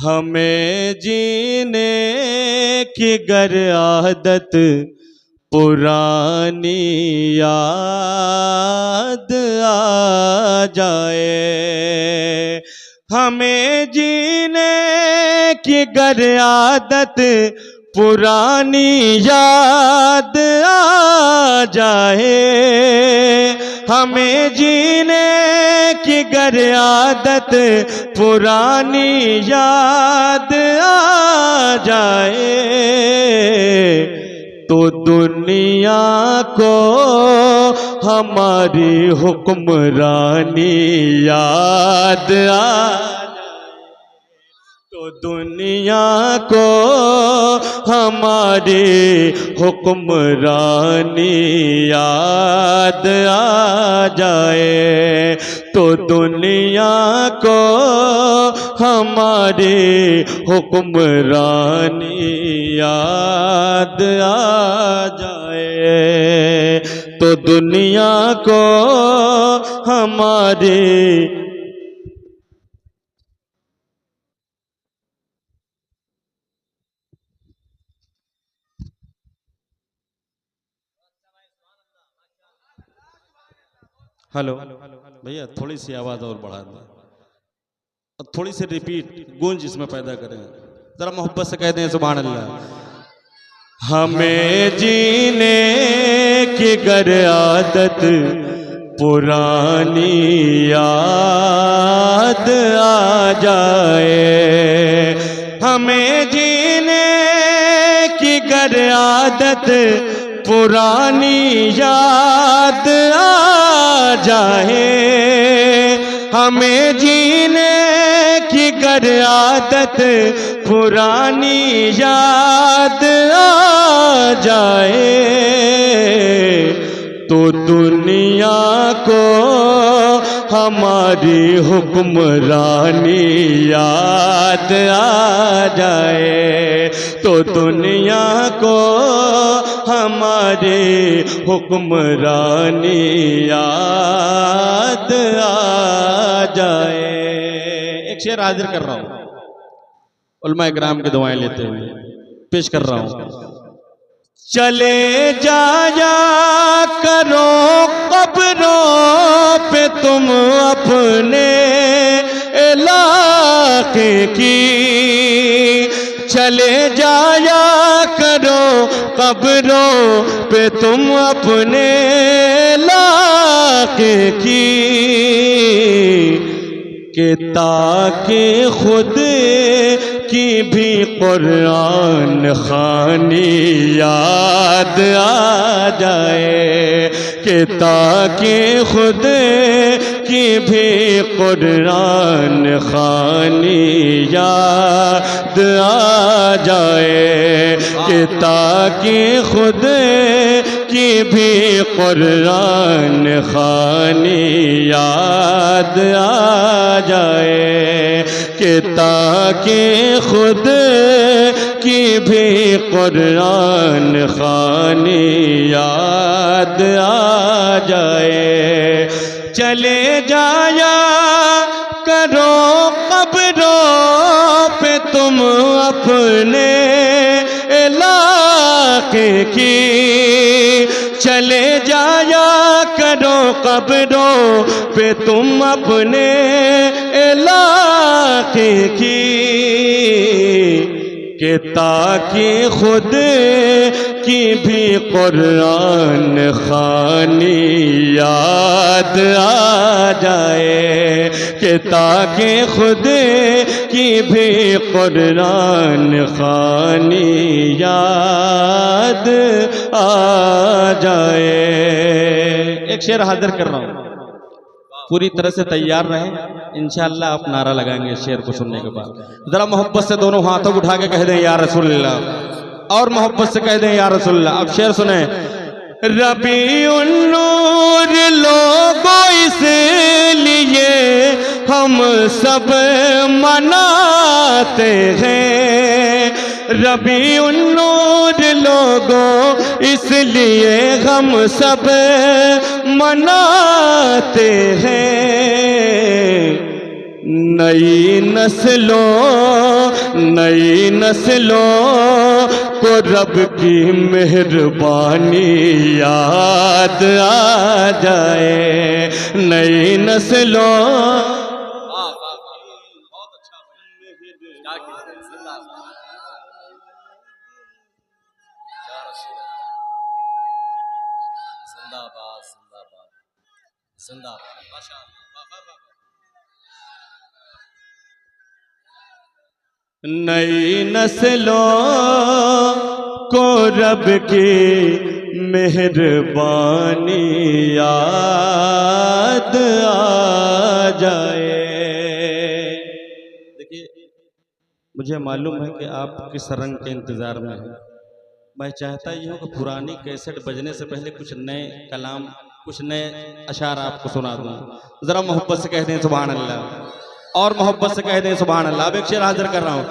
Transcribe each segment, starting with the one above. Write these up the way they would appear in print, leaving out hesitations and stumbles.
हमें जीने की गर आदत पुरानी याद आ जाए। हमें जीने की गर आदत पुरानी याद आ जाए। हमें जीने की गर आदत पुरानी याद आ जाए तो दुनिया को हमारी हुक्मरानी याद आ, तो दुनिया को हमारी हुक्मरानी याद आ जाए। तो दुनिया को हमारी हुक्मरानी याद आ जाए। तो दुनिया को हमारी हेलो भैया थोड़ी सी आवाज और बढ़ा दें और थोड़ी सी रिपीट गूंज इसमें पैदा करें। जरा मोहब्बत से कह दें सुभान अल्लाह। हमें जीने की गर आदत पुरानी याद आ जाए। हमें जीने की गर आदत पुरानी याद आ जाए। हमें जीने की गर आदत पुरानी याद आ जाए तो दुनिया को हमारी हुक्मरानी याद आ जाए। तो दुनिया को हमारी हुक्मरानी याद आ जाए। एक शेर हाजिर कर रहा हूँ, उलमा इकराम की दुआएं लेते हुए पेश कर रहा हूँ। चले जाया करो कब्रों पे तुम अपने इलाके की। चले जाया करो कब्रों पे तुम अपने इलाके की कि ताकि खुद की भी कुरान खानी याद आ जाए। कि ताकि खुद की भी कुरान खानी याद आ जाए। कि ताकि खुद की भी कुरान खानी याद आ जाए। कि ताकि खुद की भी कुरान खानी याद आ जाए। चले जाया करो कब्रों पे तुम अपने इलाके की। चले जाया करो कब्रों पे तुम अपने इलाके की कि ताकि खुद की भी कुरान खानी याद आ जाए। कि ताकि खुद की भी कुरान खानी याद आ जाए। एक शेर हाजिर कर रहा हूँ, पूरी तरह से तैयार रहें। इंशाअल्लाह आप नारा लगाएंगे शेर को सुनने के बाद। जरा मोहब्बत से दोनों हाथों को उठा के कह दें या रसूलल्लाह, और मोहब्बत से कह दें या रसूलल्लाह। अब शेर सुने। रबीउन नूर लोगों इसलिए हम सब मनाते हैं। रबीउन नूर लोगों इसलिए हम सब मनाते हैं। नई नस्लों नई नस्लों को रब की मेहरबानी याद आ जाए, नई नस्लों नई नस्लों को रब की मेहरबानी याद आ जाए। देखिए, मुझे मालूम है कि आप किस रंग के इंतज़ार में हैं। मैं चाहता ही हूँ कि पुरानी कैसेट बजने से पहले कुछ नए कलाम, कुछ नए अशार आपको सुना दूँ। ज़रा मोहब्बत से कह दें सुभान अल्लाह, और मोहब्बत से कह दें सुभान अल्लाह। अब एक शेर हाजिर कर रहा हूँ।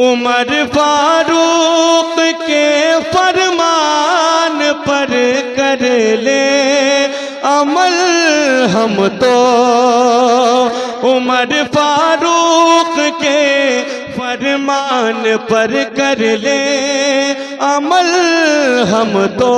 उमर फारूक के फरमान पर कर ले अमल हम तो, उमर फारूक के फरमान पर कर ले अमल हम तो,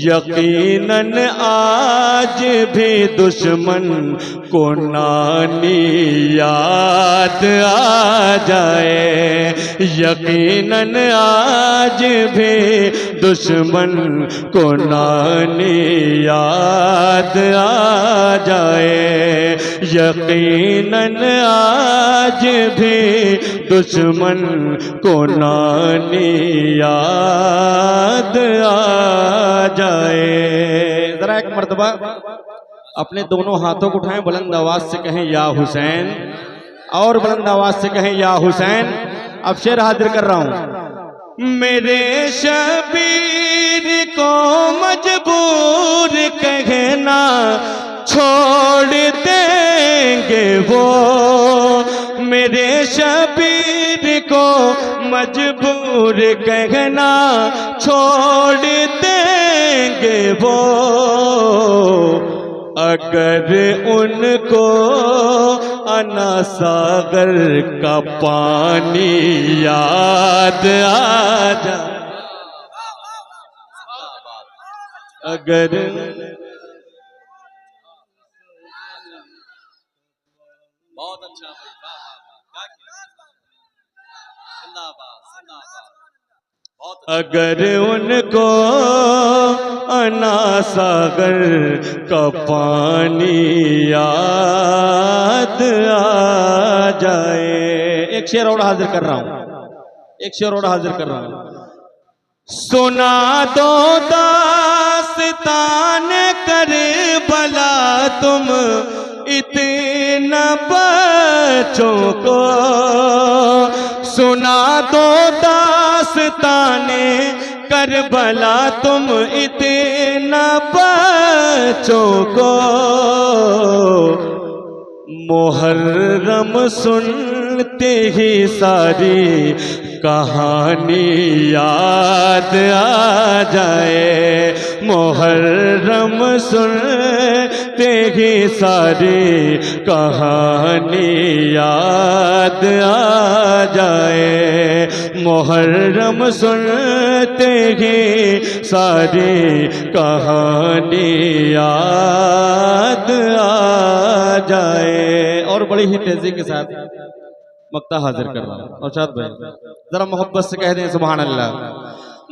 यकीनन आज भी दुश्मन को नानी याद आ जाए, यकीनन आज भी दुश्मन को नानी याद आ जाए, यकीनन आज भी दुश्मन को नानी याद आ जाए। जरा एक मर्तबा अपने दोनों हाथों को उठाएं, बुलंद आवाज से कहें या हुसैन, और बुलंद आवाज से कहें या हुसैन। अब शेर हाजिर कर रहा हूं। मेरे शबीर को मजबूर कहना छोड़ देंगे वो, मेरे शबीर को मजबूर कहना छोड़ देंगे वो, अगर उनको अना सागर का पानी याद आ जाए, अगर बहुत अच्छा अगर उनको अना सागर का पानी याद आ जाए। एक शेर और हाजिर कर रहा हूं, एक शेर और हाजिर कर रहा हूं। सुना दो दास्तान करबला तुम इतना बच्चों को, सुना दो दास्ताने करबला तुम इतना बच्चों को, मुहर्रम सुनते ही सारी कहानी याद आ जाए, मुहर्रम सुनते ही सारी कहानी याद आ जाए, मुहर्रम सुनते ही सारी कहानी याद आ जाए। और बड़ी ही तेजी के साथ मक्ता हाजिर कर रहा हूं। और शाद भाई जरा मोहब्बत से कह दें सुभान अल्लाह।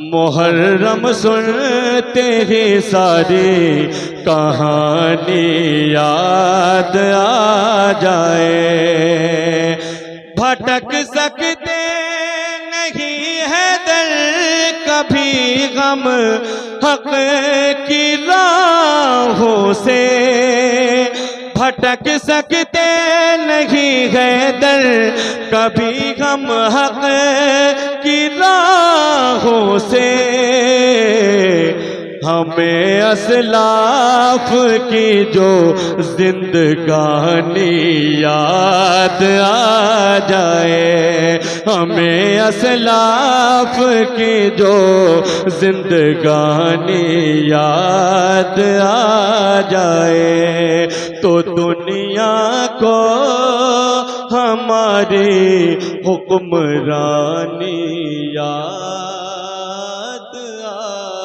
मुहर्रम सुनते ही सारी कहानी याद आ जाए, भटक सकते नहीं है दर कभी गम हक की राहों से, भटक सकते नहीं है दर कभी हम हक की राहों से, हमें असलाफ की जो जिंदगानी याद आ जाए, हमें असलाफ की जो जिंदगानी याद आ जाए, तो दुनिया को हमारे हुक्मरानी याद आ